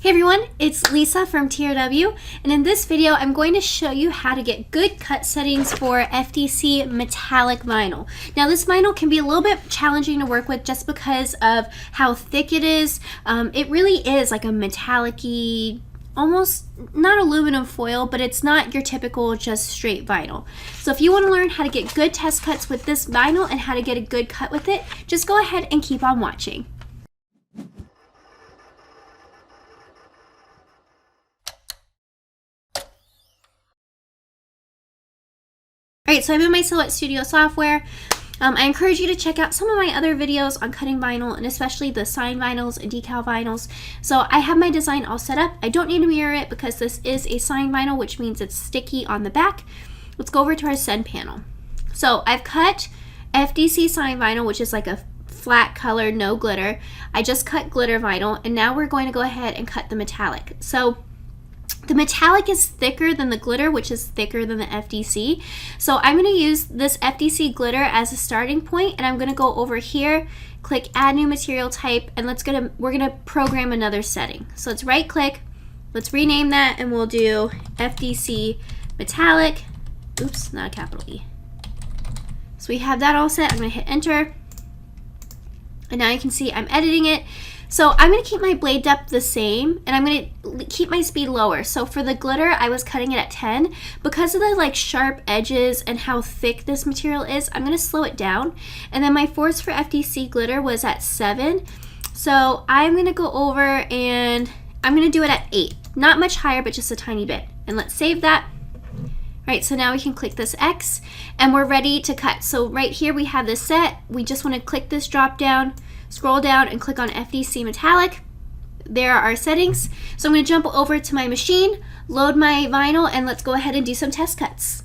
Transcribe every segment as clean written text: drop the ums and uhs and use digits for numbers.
Hey everyone, it's Lisa from TRW, and in this video I'm going to show you how to get good cut settings for FDC metallic vinyl. Now this vinyl can be a little bit challenging to work with just because of how thick it is. It really is like a metallic-y, almost not aluminum foil, but it's not your typical just straight vinyl. So if you want to learn how to get good test cuts with this vinyl and how to get a good cut with it, just go ahead and keep on watching. Alright, so I'm in my Silhouette Studio software. I encourage you to check out some of my other videos on cutting vinyl, and especially the signed vinyls and decal vinyls. So I have my design all set up. I don't need to mirror it because this is a signed vinyl, which means it's sticky on the back. Let's go over to our send panel. So I've cut FDC signed vinyl, which is like a flat color, no glitter. I just cut glitter vinyl, and now we're going to go ahead and cut the metallic. So the metallic is thicker than the glitter, which is thicker than the FDC. So I'm going to use this FDC glitter as a starting point, and I'm going to go over here, click Add New Material Type, and we're going to program another setting. So let's right click, let's rename that, and we'll do FDC Metallic. Oops, not a capital E. So we have that all set. I'm going to hit Enter, and now you can see I'm editing it. So I'm going to keep my blade depth the same, and I'm going to keep my speed lower. So for the glitter, I was cutting it at 10. Because of the like sharp edges and how thick this material is, I'm going to slow it down. And then my force for FDC glitter was at 7. So I'm going to go over and I'm going to do it at 8. Not much higher, but just a tiny bit. And let's save that. All right, so now we can click this X, and we're ready to cut. So right here we have this set. We just want to click this drop down, scroll down, and click on FDC Metallic. There are our settings. So I'm going to jump over to my machine, load my vinyl, and let's go ahead and do some test cuts.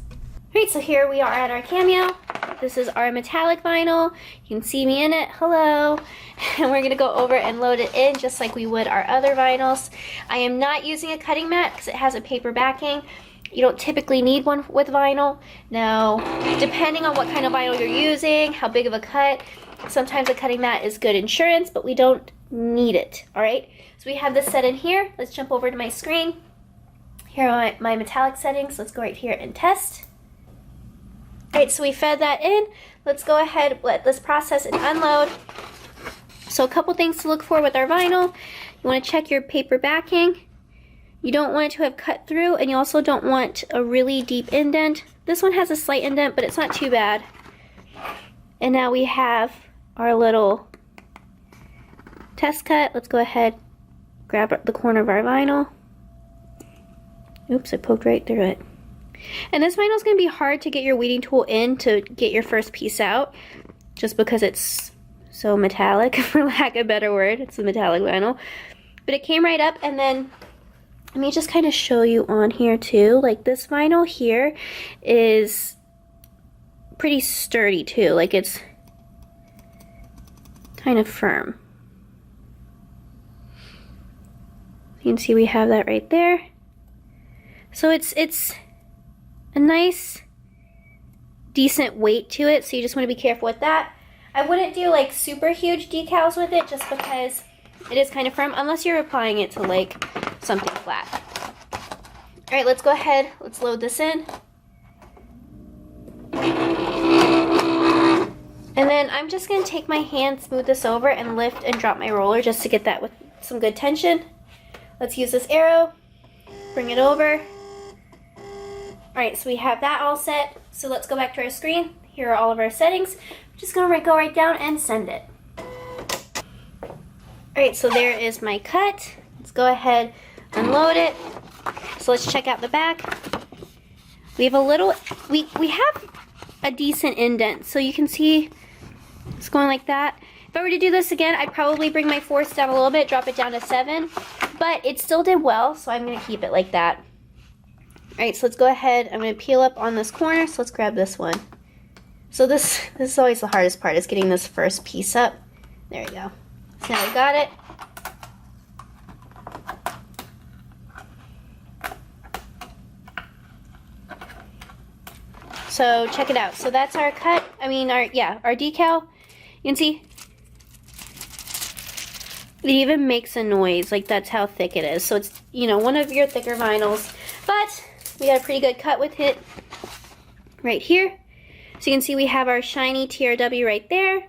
Alright, so here we are at our Cameo. This is our metallic vinyl. You can see me in it. Hello. And we're going to go over and load it in just like we would our other vinyls. I am not using a cutting mat because it has a paper backing. You don't typically need one with vinyl. Now, depending on what kind of vinyl you're using, how big of a cut, sometimes a cutting mat is good insurance, but we don't need it, all right? So we have this set in here. Let's jump over to my screen. Here are my metallic settings. Let's go right here and test. All right, so we fed that in. Let's go ahead, let this process and unload. So a couple things to look for with our vinyl. You want to check your paper backing. You don't want it to have cut through, and you also don't want a really deep indent. This one has a slight indent, but it's not too bad. And now we have our little test cut. Let's go ahead, grab the corner of our vinyl. Oops, I poked right through it. And this vinyl is going to be hard to get your weeding tool in to get your first piece out, just because it's so metallic, for lack of a better word. It's a metallic vinyl. But it came right up, and then let me just kind of show you on here too. Like this vinyl here is pretty sturdy too. Like it's kind of firm. You can see we have that right there. So it's a nice, decent weight to it. So you just want to be careful with that. I wouldn't do like super huge decals with it just because it is kind of firm, unless you're applying it to like something flat. All right, let's go ahead. Let's load this in. And then I'm just going to take my hand, smooth this over, and lift and drop my roller just to get that with some good tension. Let's use this arrow, bring it over. All right, so we have that all set. So let's go back to our screen. Here are all of our settings. I'm just going to go right down and send it. All right, so there is my cut. Let's go ahead, unload it. So let's check out the back. We have a little, we have a decent indent. So you can see it's going like that. If I were to do this again, I'd probably bring my force down a little bit, drop it down to 7, but it still did well, so I'm gonna keep it like that. All right, so let's go ahead. I'm gonna peel up on this corner, so let's grab this one. So this is always the hardest part, is getting this first piece up. There we go. So now we got it. So check it out. So that's our cut. I mean, our decal. You can see It even makes a noise, like that's how thick it is. So it's, you know, one of your thicker vinyls, but we got a pretty good cut with it right here. So you can see we have our shiny TRW right there.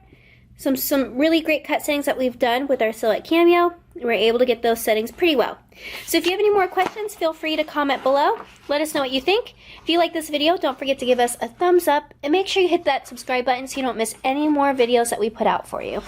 Some really great cut settings that we've done with our Silhouette CAMEO. We're able to get those settings pretty well. So if you have any more questions, feel free to comment below. Let us know what you think. If you like this video, don't forget to give us a thumbs up and make sure you hit that subscribe button so you don't miss any more videos that we put out for you.